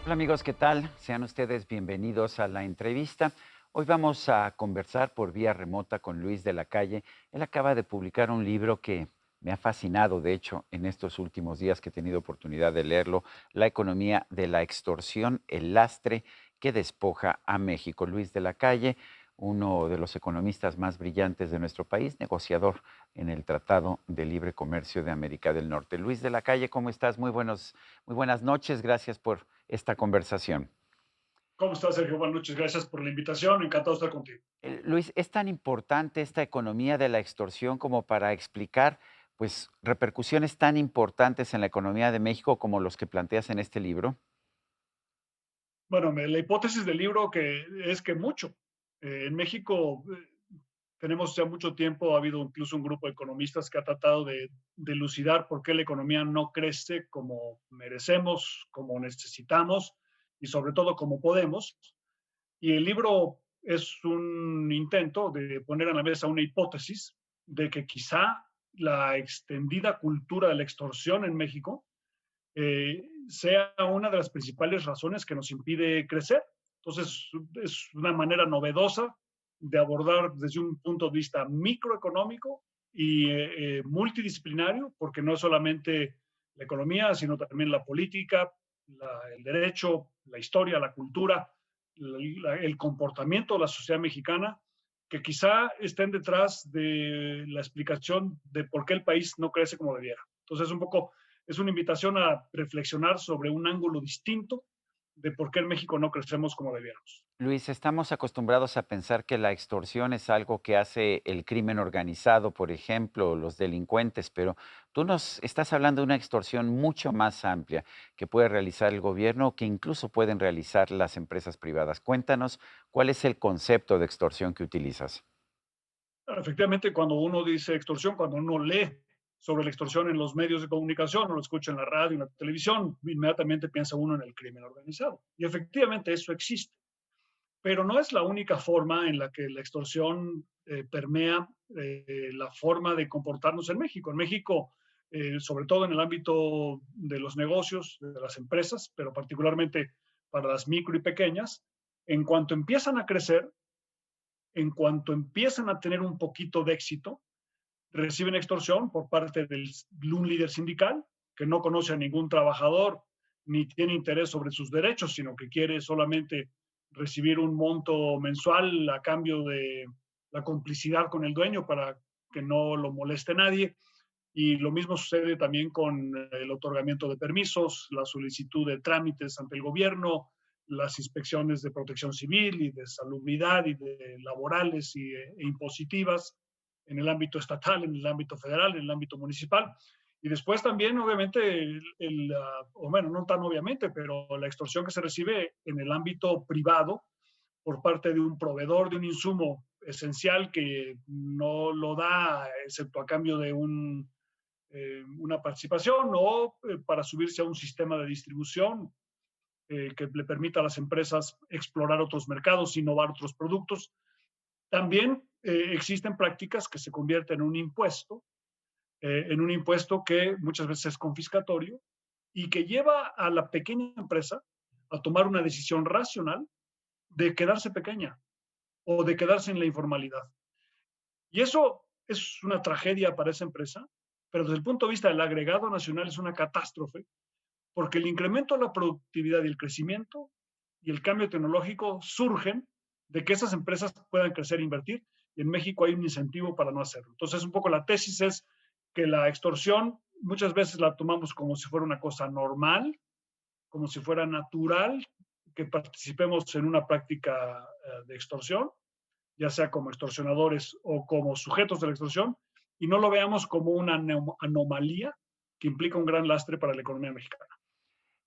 Hola amigos, ¿qué tal? Sean ustedes bienvenidos a la entrevista. Hoy vamos a conversar por vía remota con Luis de la Calle. Él acaba de publicar un libro que me ha fascinado, de hecho, en estos últimos días que he tenido oportunidad de leerlo, La economía de la extorsión, el lastre que despoja a México. Luis de la Calle, uno de los economistas más brillantes de nuestro país, negociador en el Tratado de Libre Comercio de América del Norte. Luis de la Calle, ¿cómo estás? Muy buenas noches, gracias por esta conversación. ¿Cómo estás, Sergio? Buenas noches, gracias por la invitación, encantado de estar contigo. Luis, ¿es tan importante esta economía de la extorsión como para explicar, pues, repercusiones tan importantes en la economía de México como los que planteas en este libro? Bueno, la hipótesis del libro es que mucho. En México tenemos ya mucho tiempo, ha habido incluso un grupo de economistas que ha tratado de elucidar por qué la economía no crece como merecemos, como necesitamos y sobre todo como podemos. Y el libro es un intento de poner en la mesa una hipótesis de que quizá la extendida cultura de la extorsión en México sea una de las principales razones que nos impide crecer. Entonces, es una manera novedosa de abordar desde un punto de vista microeconómico y multidisciplinario, porque no es solamente la economía, sino también la política, el derecho, la historia, la cultura, el comportamiento de la sociedad mexicana, que quizá estén detrás de la explicación de por qué el país no crece como debiera. Entonces, un poco es una invitación a reflexionar sobre un ángulo distinto de por qué en México no crecemos como debiéramos. Luis, estamos acostumbrados a pensar que la extorsión es algo que hace el crimen organizado, por ejemplo, o los delincuentes, pero tú nos estás hablando de una extorsión mucho más amplia que puede realizar el gobierno o que incluso pueden realizar las empresas privadas. Cuéntanos cuál es el concepto de extorsión que utilizas. Efectivamente, cuando uno dice extorsión, cuando uno lee sobre la extorsión en los medios de comunicación o lo escucha en la radio, en la televisión, inmediatamente piensa uno en el crimen organizado. Y efectivamente eso existe, pero no es la única forma en la que la extorsión permea la forma de comportarnos en México. En México, sobre todo en el ámbito de los negocios, de las empresas, pero particularmente para las micro y pequeñas, en cuanto empiezan a crecer, en cuanto empiezan a tener un poquito de éxito, reciben extorsión por parte de un líder sindical que no conoce a ningún trabajador ni tiene interés sobre sus derechos, sino que quiere solamente recibir un monto mensual a cambio de la complicidad con el dueño para que no lo moleste nadie. Y lo mismo sucede también con el otorgamiento de permisos, la solicitud de trámites ante el gobierno, las inspecciones de protección civil y de salubridad y de laborales e impositivas en el ámbito estatal, en el ámbito federal, en el ámbito municipal. Y después también, obviamente, o bueno, no tan obviamente, pero la extorsión que se recibe en el ámbito privado por parte de un proveedor de un insumo esencial que no lo da, excepto a cambio de una participación o para subirse a un sistema de distribución que le permita a las empresas explorar otros mercados, innovar otros productos. También existen prácticas que se convierten en un impuesto que muchas veces es confiscatorio y que lleva a la pequeña empresa a tomar una decisión racional de quedarse pequeña o de quedarse en la informalidad. Y eso es una tragedia para esa empresa, pero desde el punto de vista del agregado nacional es una catástrofe, porque el incremento de la productividad y el crecimiento y el cambio tecnológico surgen de que esas empresas puedan crecer e invertir, y en México hay un incentivo para no hacerlo. Entonces, un poco la tesis es que la extorsión muchas veces la tomamos como si fuera una cosa normal, como si fuera natural que participemos en una práctica de extorsión, ya sea como extorsionadores o como sujetos de la extorsión, y no lo veamos como una anomalía que implica un gran lastre para la economía mexicana.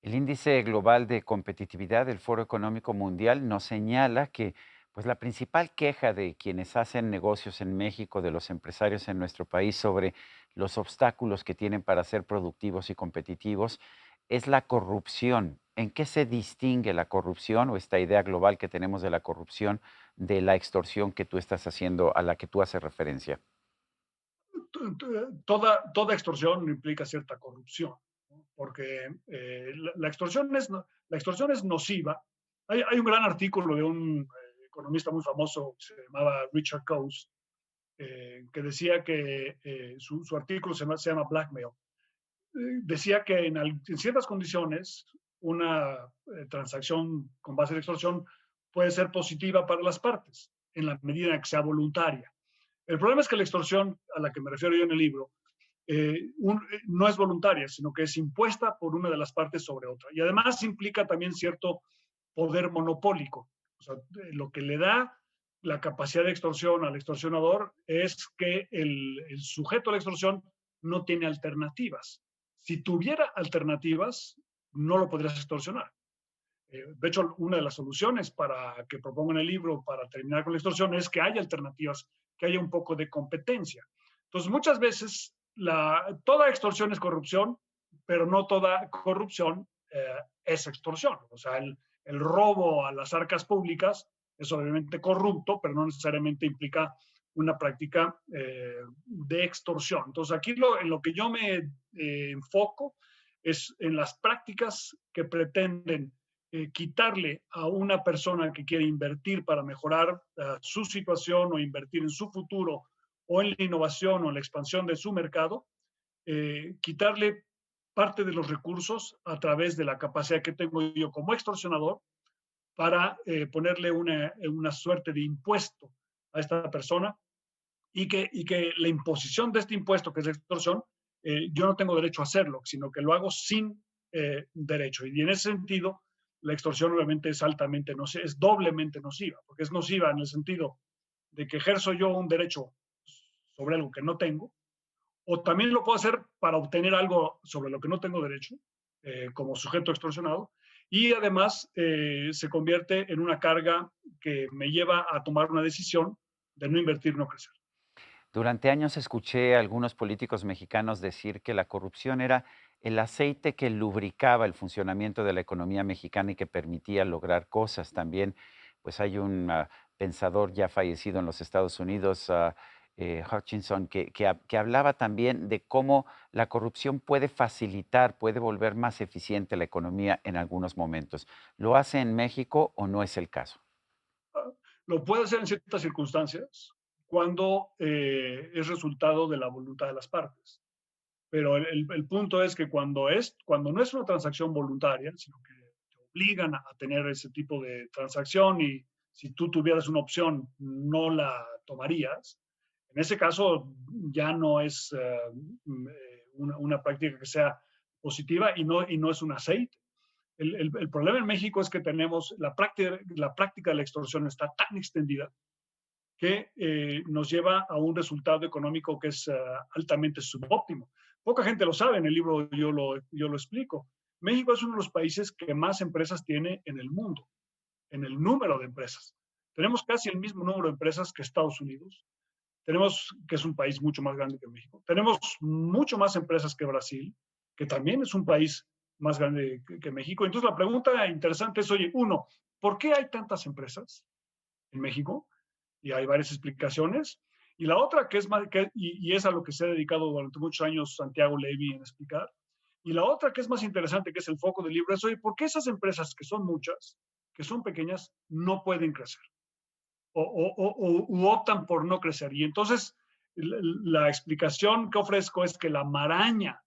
El índice global de competitividad del Foro Económico Mundial nos señala que pues la principal queja de quienes hacen negocios en México, de los empresarios en nuestro país sobre los obstáculos que tienen para ser productivos y competitivos, es la corrupción. ¿En qué se distingue la corrupción o esta idea global que tenemos de la corrupción de la extorsión que tú estás haciendo, a la que tú haces referencia? Toda extorsión implica cierta corrupción. porque la extorsión la extorsión es nociva. Hay un gran artículo de un economista muy famoso que se llamaba Richard Coase, que decía que su artículo se llama Blackmail. Decía que en ciertas condiciones una transacción con base de extorsión puede ser positiva para las partes, en la medida en que sea voluntaria. El problema es que la extorsión a la que me refiero yo en el libro no es voluntaria, sino que es impuesta por una de las partes sobre otra. Y además implica también cierto poder monopólico. O sea, lo que le da la capacidad de extorsión al extorsionador es que el sujeto a la extorsión no tiene alternativas. Si tuviera alternativas, no lo podrías extorsionar. De hecho, una de las soluciones para que propongo en el libro para terminar con la extorsión es que haya alternativas, que haya un poco de competencia. Entonces, muchas veces toda extorsión es corrupción, pero no toda corrupción es extorsión. O sea, el robo a las arcas públicas es obviamente corrupto, pero no necesariamente implica una práctica de extorsión. Entonces, aquí en lo que yo me enfoco es en las prácticas que pretenden quitarle a una persona que quiere invertir para mejorar su situación o invertir en su futuro o en la innovación o en la expansión de su mercado, quitarle parte de los recursos a través de la capacidad que tengo yo como extorsionador para ponerle una suerte de impuesto a esta persona y que la imposición de este impuesto, que es extorsión, yo no tengo derecho a hacerlo, sino que lo hago sin derecho. Y en ese sentido, la extorsión obviamente es altamente nociva, es doblemente nociva, porque es nociva en el sentido de que ejerzo yo un derecho sobre algo que no tengo, o también lo puedo hacer para obtener algo sobre lo que no tengo derecho, como sujeto extorsionado, y además se convierte en una carga que me lleva a tomar una decisión de no invertir, no crecer. Durante años escuché a algunos políticos mexicanos decir que la corrupción era el aceite que lubricaba el funcionamiento de la economía mexicana y que permitía lograr cosas. También, pues hay un pensador ya fallecido en los Estados Unidos, Hutchinson, que hablaba también de cómo la corrupción puede facilitar, puede volver más eficiente la economía en algunos momentos. ¿Lo hace en México o no es el caso? Lo puede hacer en ciertas circunstancias cuando es resultado de la voluntad de las partes. Pero el punto es que cuando no es una transacción voluntaria, sino que te obligan a tener ese tipo de transacción y si tú tuvieras una opción no la tomarías, en ese caso ya no es una práctica que sea positiva y no es un aceite. El problema en México es que tenemos la práctica de la extorsión está tan extendida que nos lleva a un resultado económico que es altamente subóptimo. Poca gente lo sabe, en el libro yo lo explico. México es uno de los países que más empresas tiene en el mundo, en el número de empresas. Tenemos casi el mismo número de empresas que Estados Unidos. Tenemos, que es un país mucho más grande que México. Tenemos mucho más empresas que Brasil, que también es un país más grande que México. Entonces la pregunta interesante es, oye, uno, ¿por qué hay tantas empresas en México? Y hay varias explicaciones. Y la otra, que es más, y es a lo que se ha dedicado durante muchos años Santiago Levy en explicar, y la otra que es más interesante, que es el foco del libro, es, oye, ¿por qué esas empresas que son muchas, que son pequeñas, no pueden crecer? O optan por no crecer. Y entonces la explicación que ofrezco es que la maraña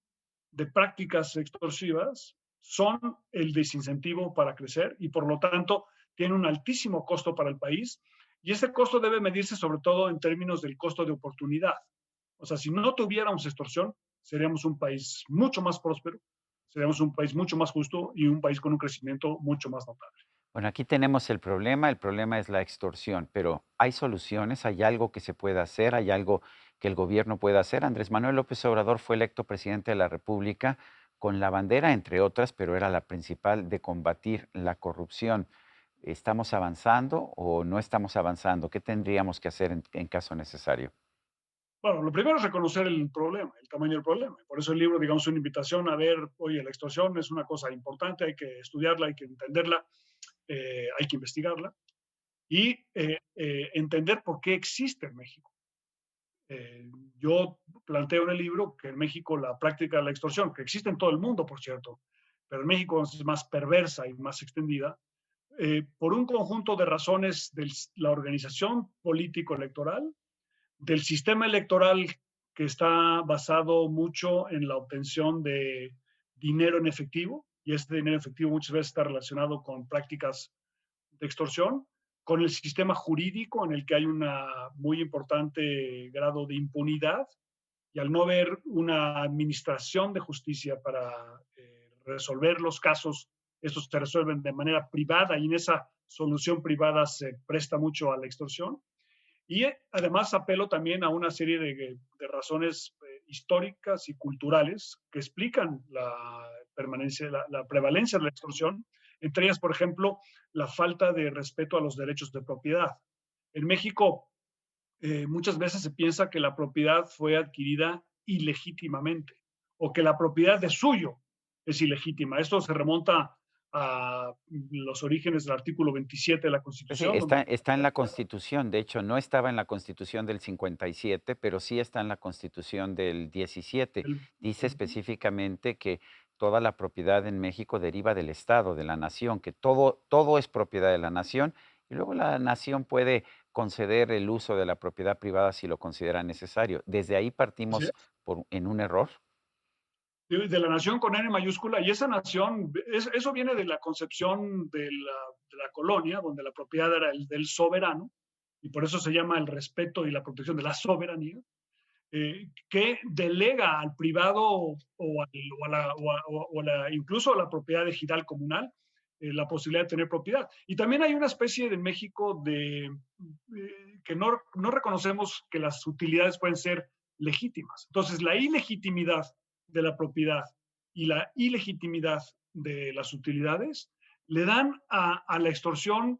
de prácticas extorsivas son el desincentivo para crecer y por lo tanto tiene un altísimo costo para el país y ese costo debe medirse sobre todo en términos del costo de oportunidad. O sea, si no tuviéramos extorsión, seríamos un país mucho más próspero, seríamos un país mucho más justo y un país con un crecimiento mucho más notable. Bueno, aquí tenemos el problema es la extorsión, pero ¿hay soluciones? ¿Hay algo que se pueda hacer? ¿Hay algo que el gobierno pueda hacer? Andrés Manuel López Obrador fue electo presidente de la República con la bandera, entre otras, pero era la principal de combatir la corrupción. ¿Estamos avanzando o no estamos avanzando? ¿Qué tendríamos que hacer en caso necesario? Bueno, lo primero es reconocer el problema, el tamaño del problema. Por eso el libro, digamos, es una invitación a ver, oye, la extorsión es una cosa importante, hay que estudiarla, hay que entenderla, hay que investigarla y entender por qué existe en México. Eh, yo planteo en el libro que en México la práctica de la extorsión, que existe en todo el mundo, por cierto, pero en México es más perversa y más extendida, por un conjunto de razones de la organización político-electoral, del sistema electoral que está basado mucho en la obtención de dinero en efectivo, y este dinero en efectivo muchas veces está relacionado con prácticas de extorsión, con el sistema jurídico en el que hay un muy importante grado de impunidad, y al no haber una administración de justicia para resolver los casos, estos se resuelven de manera privada y en esa solución privada se presta mucho a la extorsión. Y además apelo también a una serie de razones históricas y culturales que explican la permanencia, la prevalencia de la extorsión, entre ellas, por ejemplo, la falta de respeto a los derechos de propiedad. En México, muchas veces se piensa que la propiedad fue adquirida ilegítimamente o que la propiedad de suyo es ilegítima. Esto se remonta a los orígenes del artículo 27 de la Pues sí, Constitución, donde está en la Constitución. De hecho, no estaba en la Constitución del 57, pero sí está en la Constitución del 17. el, Dice específicamente que toda la propiedad en México deriva del Estado, de la nación, que todo es propiedad de la nación y luego la nación puede conceder el uso de la propiedad privada si lo considera necesario. Desde ahí partimos en un error. de la nación con N mayúscula, y esa nación, eso viene de la concepción de la colonia, donde la propiedad era el del soberano, y por eso se llama el respeto y la protección de la soberanía, que delega al privado incluso a la propiedad ejidal comunal la posibilidad de tener propiedad. Y también hay una especie de México que no reconocemos que las utilidades pueden ser legítimas. Entonces, la ilegitimidad de la propiedad y la ilegitimidad de las utilidades le dan a la extorsión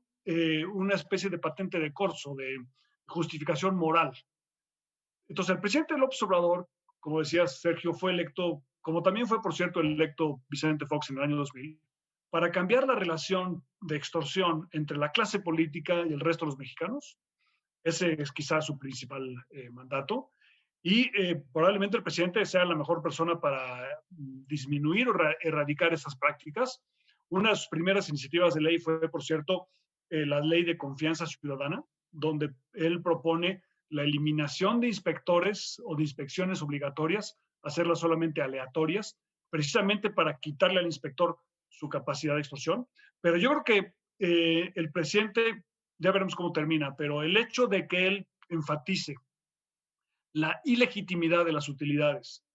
una especie de patente de corso, de justificación moral. Entonces, el presidente López Obrador, como decías, Sergio, fue electo, como también fue, por cierto, electo Vicente Fox en el año 2000, para cambiar la relación de extorsión entre la clase política y el resto de los mexicanos. Ese es quizás su principal mandato. Y probablemente el presidente sea la mejor persona para disminuir o erradicar esas prácticas. Una de sus primeras iniciativas de ley fue, por cierto, la ley de confianza ciudadana, donde él propone la eliminación de inspectores o de inspecciones obligatorias, hacerlas solamente aleatorias, precisamente para quitarle al inspector su capacidad de extorsión. Pero yo creo que el presidente, ya veremos cómo termina, pero el hecho de que él enfatice la ilegitimidad de las utilidades,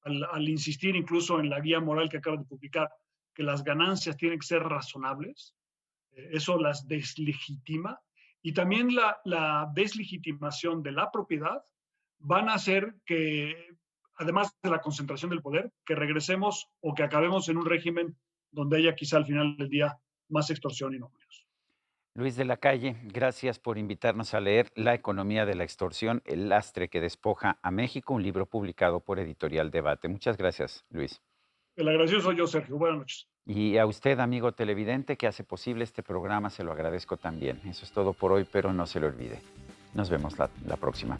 al insistir incluso en la guía moral que acaba de publicar, que las ganancias tienen que ser razonables, eso las deslegitima, y también la deslegitimación de la propiedad van a hacer que, además de la concentración del poder, que regresemos o que acabemos en un régimen donde haya quizá al final del día más extorsión y no menos. Luis de la Calle, gracias por invitarnos a leer La economía de la extorsión, el lastre que despoja a México, un libro publicado por Editorial Debate. Muchas gracias, Luis. El agradecido soy yo, Sergio. Buenas noches. Y a usted, amigo televidente, que hace posible este programa, se lo agradezco también. Eso es todo por hoy, pero no se lo olvide. Nos vemos la próxima.